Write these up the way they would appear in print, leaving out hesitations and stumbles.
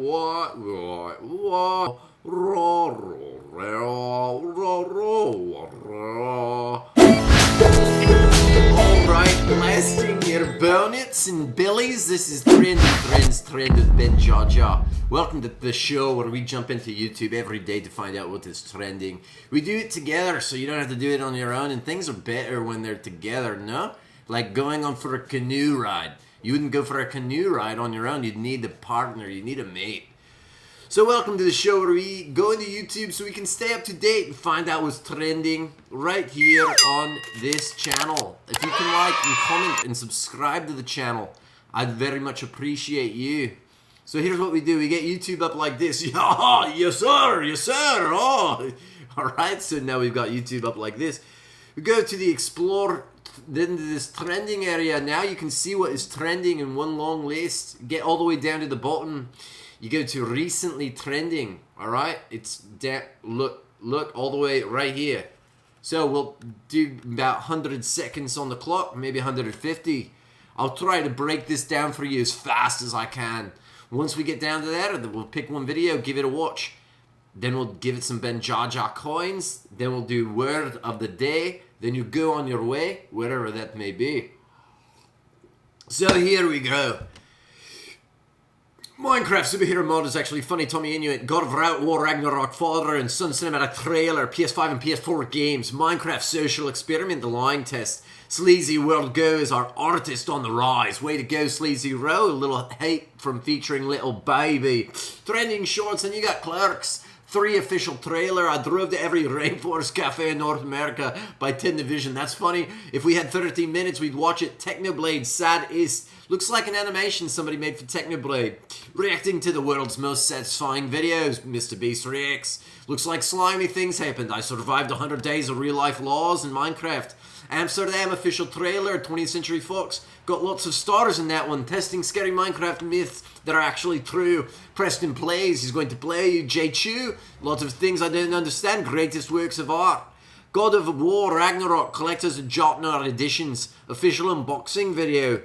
What? Alright, blasting your bonnets and billies. This is Trend with Benjaja. Welcome to the show where we jump into YouTube every day to find out what is trending. We do it together so you don't have to do it on your own, and things are better when they're together, no? Like going on for a canoe ride. You wouldn't go for a canoe ride on your own. You'd need a partner. You'd need a mate. So welcome to the show where we go into YouTube so we can stay up to date and find out what's trending right here on this channel. If you can like and comment and subscribe to the channel, I'd very much appreciate you. So here's what we do. We get YouTube up like this. Yeah, yes sir, yes sir. Oh. Alright, so now we've got YouTube up like this. We go to the explore, then to this trending area. Now you can see what is trending in one long list. Get all the way down to the bottom. You go to recently trending. Alright, it's down. Look all the way right here. So we'll do about 100 seconds on the clock, maybe 150. I'll try to break this down for you as fast as I can. Once we get down to that, we'll pick one video, give it a watch. Then we'll give it some Benjaja coins. Then we'll do word of the day. Then you go on your way, wherever that may be. So here we go. Minecraft superhero mod is actually funny. Tommy Inuit, God of War, Ragnarok, Father and Son cinematic trailer, PS5 and PS4 games, Minecraft social experiment, the lying test, Sleazy World Go is our artist on the rise. Way to go, Sleazy Row. A little hate from featuring Little Baby. Trending shorts, and you got Clerks. 3 official trailer. I drove to every Rainforest Cafe in North America by 10 Division. That's funny. If we had 13 minutes, we'd watch it. Technoblade, Sad Ist. Looks like an animation somebody made for Technoblade. Reacting to the world's most satisfying videos. Mr. Beast reacts. Looks like slimy things happened. I survived 100 days of real life laws in Minecraft. Amsterdam official trailer, 20th Century Fox. Got lots of stars in that one. Testing scary Minecraft myths that are actually true. Preston Plays, he's going to play you. J Chew, lots of things I didn't understand. Greatest works of art. God of War, Ragnarok, Collectors and Jotnar editions. Official unboxing video.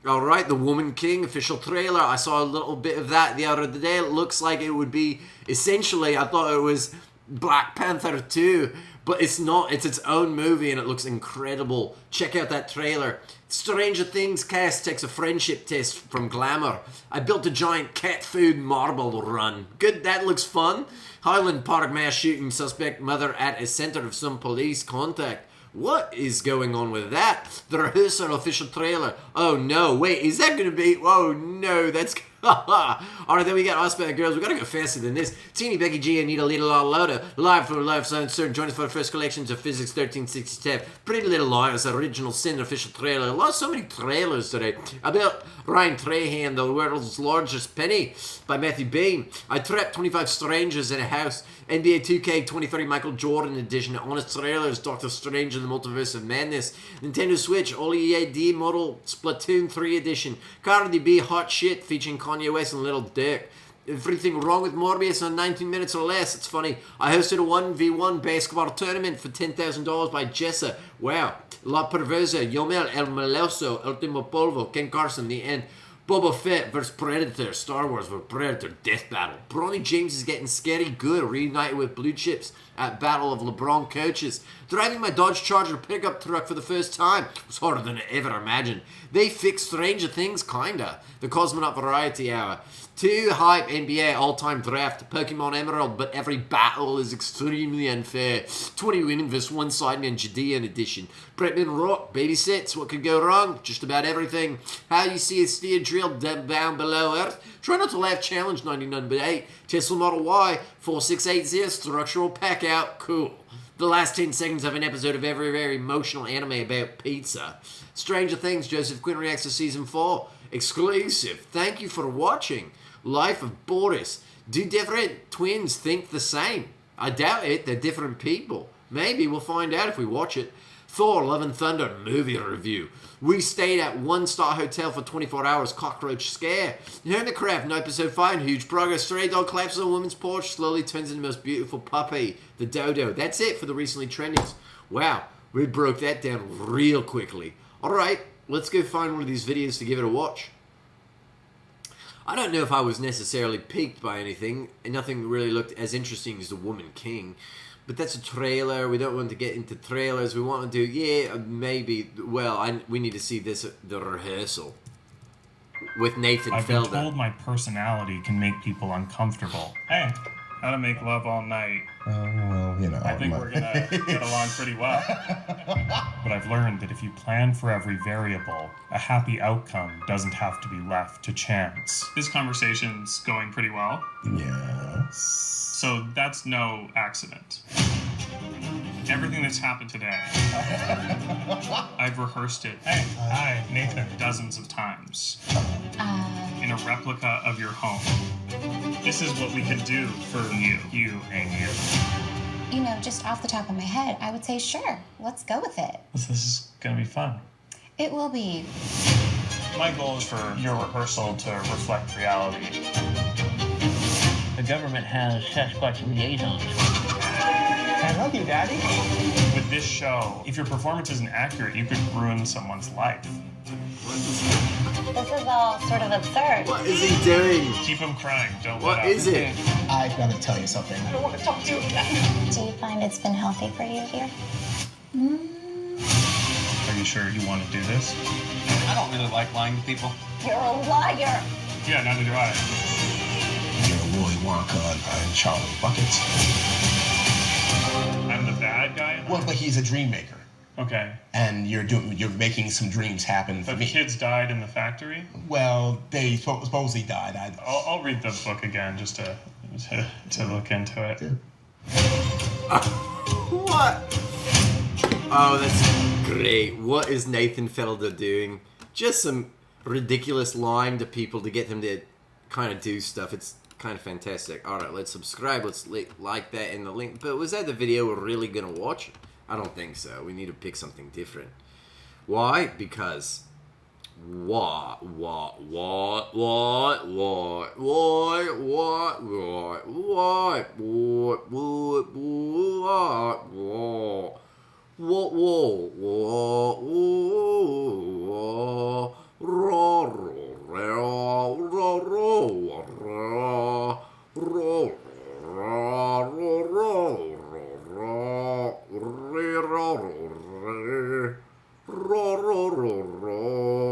Alright, The Woman King official trailer. I saw a little bit of that the other day. It looks like it would be, essentially, I thought it was Black Panther 2. But it's not. It's its own movie and it looks incredible. Check out that trailer. Stranger Things cast takes a friendship test from Glamour. I built a giant cat food marble run. Good, that looks fun. Highland Park mass shooting, suspect mother at a center of some police contact. What is going on with that? The rehearsal official trailer. Oh no, wait, is that going to be... Oh no, that's... Alright, then we got Oscar Girls. We gotta go faster than this. Teeny Becky G and Need a Little All Louder. Live from Live Science Certain. Join us for the first collections of Physics 1367. Pretty Little Liars, Original Sin official trailer. So many trailers today. About Ryan Trahan, The World's Largest Penny by Matthew Bean. I trapped 25 strangers in a house. NBA 2K 23 Michael Jordan edition. Honest trailers. Doctor Strange and the Multiverse of Madness. Nintendo Switch All EAD model Splatoon 3 edition. Cardi B Hot Shit featuring Kanye West and Little Dick. Everything wrong with Morbius on 19 minutes or less. It's funny. I hosted a 1v1 basketball tournament for $10,000 by Jessa. Wow. La Perversa, Yomel, El Meloso, Ultimo Polvo, Ken Carson, The End. Boba Fett vs. Predator, Star Wars vs. Predator, Death Battle. Bronny James is getting scary good, reunited with Blue Chips at Battle of LeBron Coaches. Driving my Dodge Charger pickup truck for the first time was harder than I ever imagined. They fixed Stranger Things, kinda. The Cosmonaut Variety Hour. 2 hype NBA all-time draft, Pokemon Emerald, but every battle is extremely unfair. 20 women vs. 1 Sideman Judean edition. Bretman Rock, babysits, what could go wrong? Just about everything. How you see a steer drilled down below Earth? Try not to laugh challenge 99.8. Tesla Model Y, 4680, structural pack out, cool. The last 10 seconds of an episode of every very emotional anime about pizza. Stranger Things, Joseph Quinn reacts to Season 4. Exclusive. Thank you for watching. Life of Boris. Do different twins think the same? I doubt it. They're different people. Maybe we'll find out if we watch it. Thor, Love and Thunder movie review. We stayed at 1-star hotel for 24 hours. Cockroach scare. Hermitcraft, no episode 5. Huge progress. Stray dog collapses on a woman's porch. Slowly turns into the most beautiful puppy. The dodo. That's it for the recently trendings. Wow, we broke that down real quickly. Alright, let's go find one of these videos to give it a watch. I don't know if I was necessarily piqued by anything, and nothing really looked as interesting as the Woman King. But that's a trailer. We don't want to get into trailers. We want to do, maybe. Well, we need to see the rehearsal with Nathan Felder. I've been told my personality can make people uncomfortable. Hey, how to make love all night. Well, you know. I think we're gonna get along pretty well. But I've learned that if you plan for every variable, a happy outcome doesn't have to be left to chance. This conversation's going pretty well. Yes. So that's no accident. Everything that's happened today, I've rehearsed it. Hey, hi, Nathan, dozens of times. In a replica of your home. This is what we can do for you and you. You know, just off the top of my head, I would say sure, let's go with it. This is gonna be fun. It will be. My goal is for your rehearsal to reflect reality. The government has Sasquatch liaisons. I love you, Daddy. With this show, if your performance isn't accurate, you could ruin someone's life. This is all sort of absurd. What is he doing? Keep him crying, don't What let up. is it? I've got to tell you something. I don't want to talk to you again. Do you find it's been healthy for you here? Are you sure you want to do this? I don't really like lying to people. You're a liar. Yeah, neither do I. You're Willy Wonka and Charlie Buckets. I'm the bad guy? Well, but he's a dream maker. Okay. And you're making some dreams happen for But me. kids died in the factory? Well, they supposedly died. I'll read the book again just to look into it. What? Oh, that's great. What is Nathan Felder doing? Just some ridiculous lying to people to get them to kind of do stuff. It's kind of fantastic. Alright, let's subscribe. Let's like that in the link. But was that the video we're really going to watch? I don't think so. We need to pick something different. Why? Because what?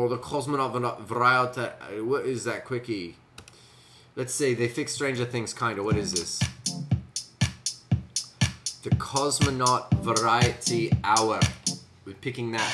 The Cosmonaut Variety. What is that quickie? Let's see. They fixed Stranger Things, kinda. What is this? The Cosmonaut Variety Hour. We're picking that.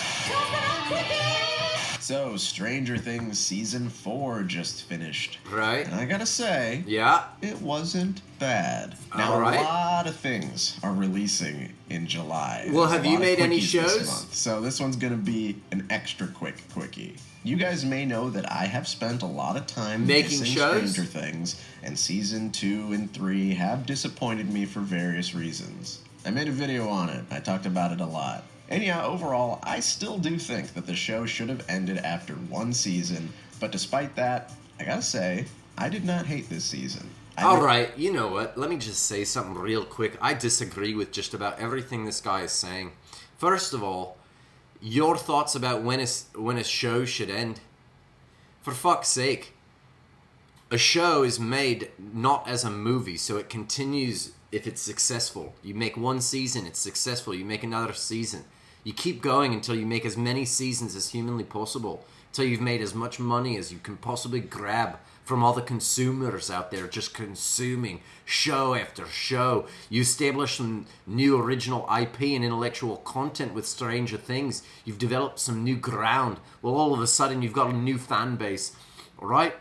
So, Stranger Things Season 4 just finished. Right. And I gotta say, Yeah. it wasn't bad. Now, Alright. a lot of things are releasing in July. Well, There's have a you lot of made any quickies shows? this month. So this one's gonna be an extra quick quickie. You guys may know that I have spent a lot of time Making missing shows? Stranger Things, and Season 2 and 3 have disappointed me for various reasons. I made a video on it. I talked about it a lot. And yeah, overall, I still do think that the show should have ended after one season, but despite that, I gotta say, I did not hate this season. Alright, you know what? Let me just say something real quick. I disagree with just about everything this guy is saying. First of all, your thoughts about when a show should end. For fuck's sake. A show is made not as a movie, so it continues if it's successful. You make one season, it's successful. You make another season. You keep going until you make as many seasons as humanly possible. Until you've made as much money as you can possibly grab from all the consumers out there just consuming show after show. You establish some new original IP and intellectual content with Stranger Things. You've developed some new ground. Well, all of a sudden you've got a new fan base. Alright?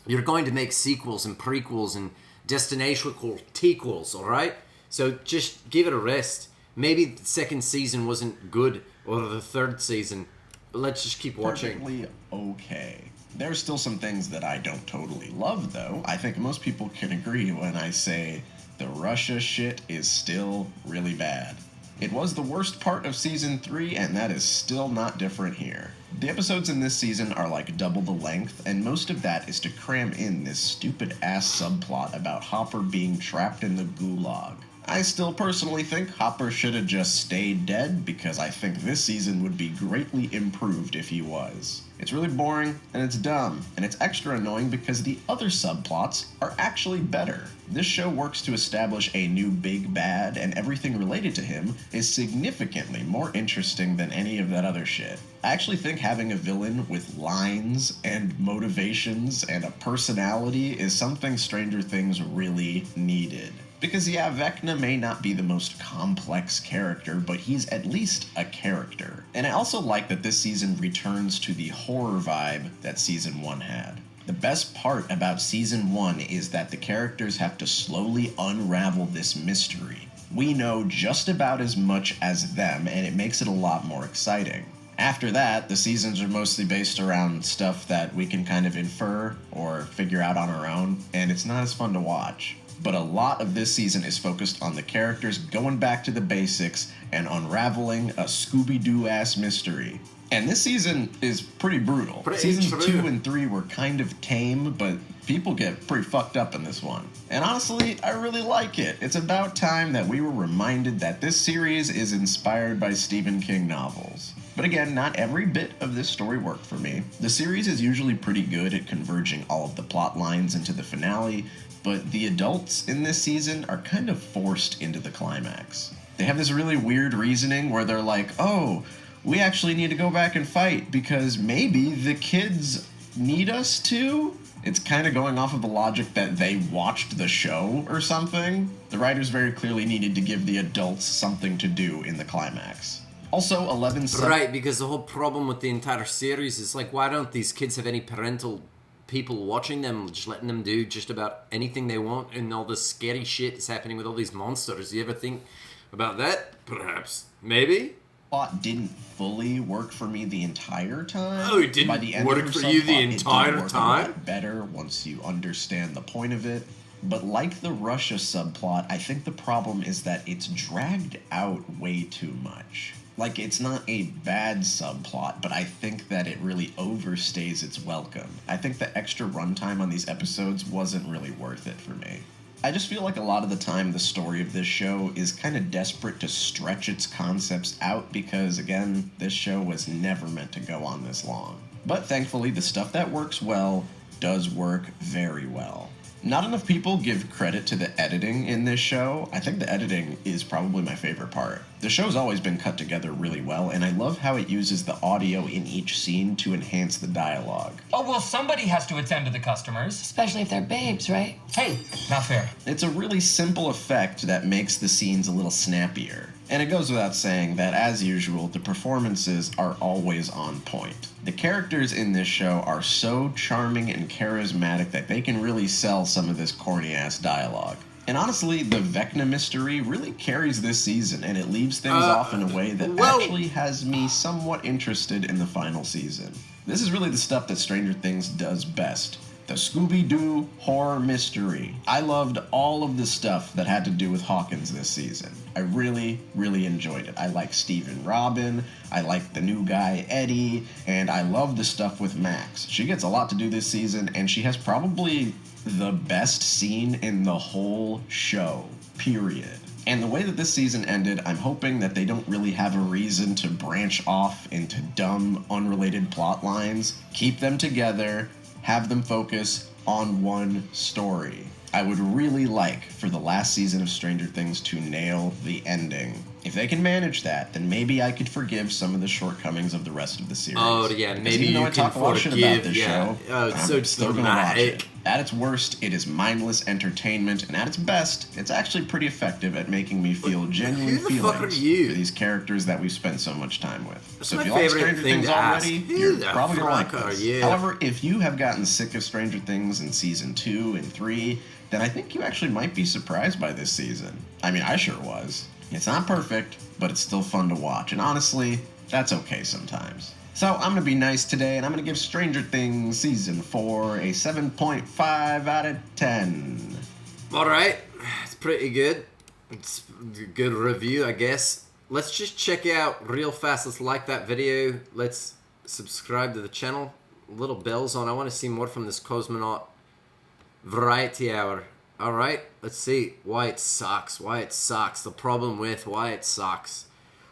You're going to make sequels and prequels and destination tequels, alright? So just give it a rest. Maybe the second season wasn't good, or the third season, but let's just keep watching. Perfectly okay. There's still some things that I don't totally love, though. I think most people can agree when I say the Russia shit is still really bad. It was the worst part of Season 3, and that is still not different here. The episodes in this season are like double the length, and most of that is to cram in this stupid-ass subplot about Hopper being trapped in the gulag. I still personally think Hopper should have just stayed dead because I think this season would be greatly improved if he was. It's really boring, and it's dumb, and it's extra annoying because the other subplots are actually better. This show works to establish a new big bad, and everything related to him is significantly more interesting than any of that other shit. I actually think having a villain with lines and motivations and a personality is something Stranger Things really needed. Because yeah, Vecna may not be the most complex character, but he's at least a character. And I also like that this season returns to the horror vibe that Season 1 had. The best part about Season 1 is that the characters have to slowly unravel this mystery. We know just about as much as them, and it makes it a lot more exciting. After that, the seasons are mostly based around stuff that we can kind of infer or figure out on our own, and it's not as fun to watch. But a lot of this season is focused on the characters going back to the basics and unraveling a Scooby-Doo-ass mystery. And this season is pretty brutal. Seasons 2 and 3 were kind of tame, but people get pretty fucked up in this one. And honestly, I really like it. It's about time that we were reminded that this series is inspired by Stephen King novels. But again, not every bit of this story worked for me. The series is usually pretty good at converging all of the plot lines into the finale, but the adults in this season are kind of forced into the climax. They have this really weird reasoning where they're like, oh, we actually need to go back and fight because maybe the kids need us to? It's kind of going off of the logic that they watched the show or something. The writers very clearly needed to give the adults something to do in the climax. Also, 11... Right, because the whole problem with the entire series is like, why don't these kids have any parental people watching them, just letting them do just about anything they want, and all this scary shit is happening with all these monsters? You ever think about that? Perhaps. Maybe? Plot didn't fully work for me the entire time. Oh, it didn't work for you the entire time? It work better once you understand the point of it. But like the Russia subplot, I think the problem is that it's dragged out way too much. Like, it's not a bad subplot, but I think that it really overstays its welcome. I think the extra runtime on these episodes wasn't really worth it for me. I just feel like a lot of the time the story of this show is kind of desperate to stretch its concepts out because, again, this show was never meant to go on this long. But thankfully, the stuff that works well does work very well. Not enough people give credit to the editing in this show. I think the editing is probably my favorite part. The show's always been cut together really well, and I love how it uses the audio in each scene to enhance the dialogue. Oh, well, somebody has to attend to the customers. Especially if they're babes, right? Hey, not fair. It's a really simple effect that makes the scenes a little snappier. And it goes without saying that, as usual, the performances are always on point. The characters in this show are so charming and charismatic that they can really sell some of this corny-ass dialogue. And honestly, the Vecna mystery really carries this season, and it leaves things off in a way that actually has me somewhat interested in the final season. This is really the stuff that Stranger Things does best. The Scooby-Doo horror mystery. I loved all of the stuff that had to do with Hawkins this season. I really, really enjoyed it. I like Stephen Robin, I like the new guy Eddie, and I love the stuff with Max. She gets a lot to do this season, and she has probably the best scene in the whole show, period. And the way that this season ended, I'm hoping that they don't really have a reason to branch off into dumb, unrelated plot lines. Keep them together, have them focus on one story. I would really like for the last season of Stranger Things to nail the ending. If they can manage that, then maybe I could forgive some of the shortcomings of the rest of the series. Oh, yeah, because maybe even though you I can talk a lot of shit about this show, it's I'm so still gonna watch it. dramatic. At its worst, it is mindless entertainment, and at its best, it's actually pretty effective at making me feel genuine who the fuck feelings are you? for these characters that we've spent so much time with. That's So my if you like favorite Stranger thing Things to ask. already, Who you're the probably gonna like fuck are this. you? However, if you have gotten sick of Stranger Things in season 2 and 3, then I think you actually might be surprised by this season. I mean, I sure was. It's not perfect, but it's still fun to watch, and honestly, that's okay sometimes. So I'm going to be nice today, and I'm going to give Stranger Things Season 4 a 7.5 out of 10. Alright, it's pretty good. It's a good review, I guess. Let's just check out real fast. Let's like that video. Let's subscribe to the channel. Little bells on. I want to see more from this Cosmonaut Variety Hour. Alright, let's see. Why it sucks. Why it sucks. The problem with why it sucks.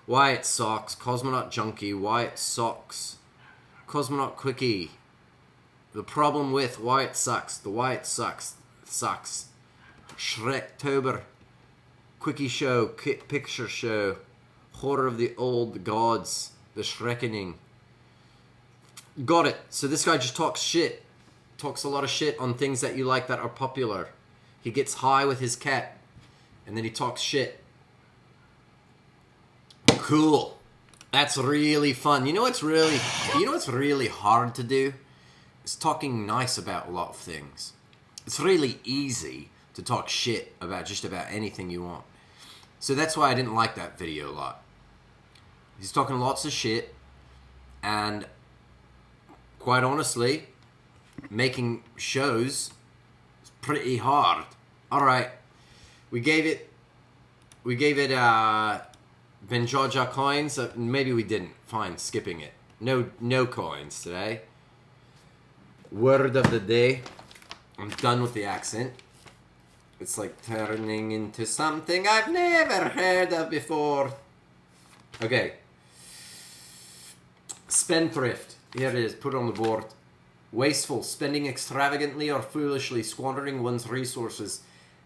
Why it sucks. Cosmonaut Junkie. Why it sucks. Cosmonaut Quickie. The problem with why it sucks. The why it sucks. Sucks. Shrektober. Quickie Show. Picture Show. Horror of the Old Gods. The Shrekkening. Got it. So this guy just talks shit. Talks a lot of shit on things that you like that are popular. He gets high with his cat. And then he talks shit. Cool. That's really fun. You know what's really hard to do? It's talking nice about a lot of things. It's really easy to talk shit about just about anything you want. So that's why I didn't like that video a lot. He's talking lots of shit, and quite honestly, making shows is pretty hard. All right, we gave it Benjaja coins. Maybe we didn't. Fine, skipping it. No coins today. Word of the day. I'm done with the accent. It's like turning into something I've never heard of before. Okay. Spendthrift. Here it is. Put it on the board. Wasteful. Spending extravagantly or foolishly. Squandering one's resources.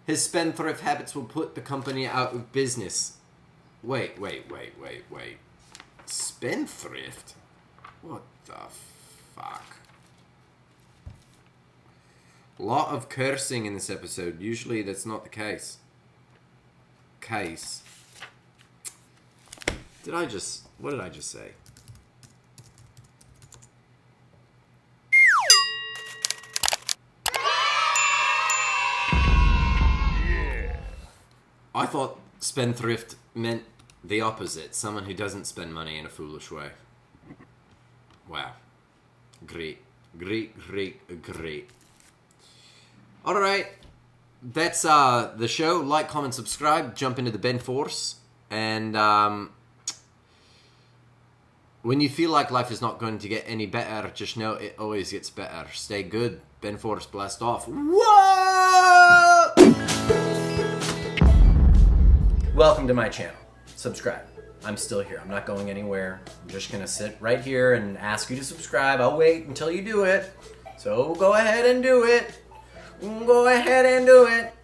His spendthrift habits will put the company out of business. Wait. Spendthrift? What the fuck? A lot of cursing in this episode. Usually that's not the case. What did I just say? I thought spendthrift meant the opposite. Someone who doesn't spend money in a foolish way. Wow. Great. Alright. That's the show. Like, comment, subscribe. Jump into the Ben Force. And when you feel like life is not going to get any better, just know it always gets better. Stay good. Ben Force, blast off. Whoa! Welcome to my channel. Subscribe. I'm still here. I'm not going anywhere. I'm just going to sit right here and ask you to subscribe. I'll wait until you do it. So go ahead and do it. Go ahead and do it.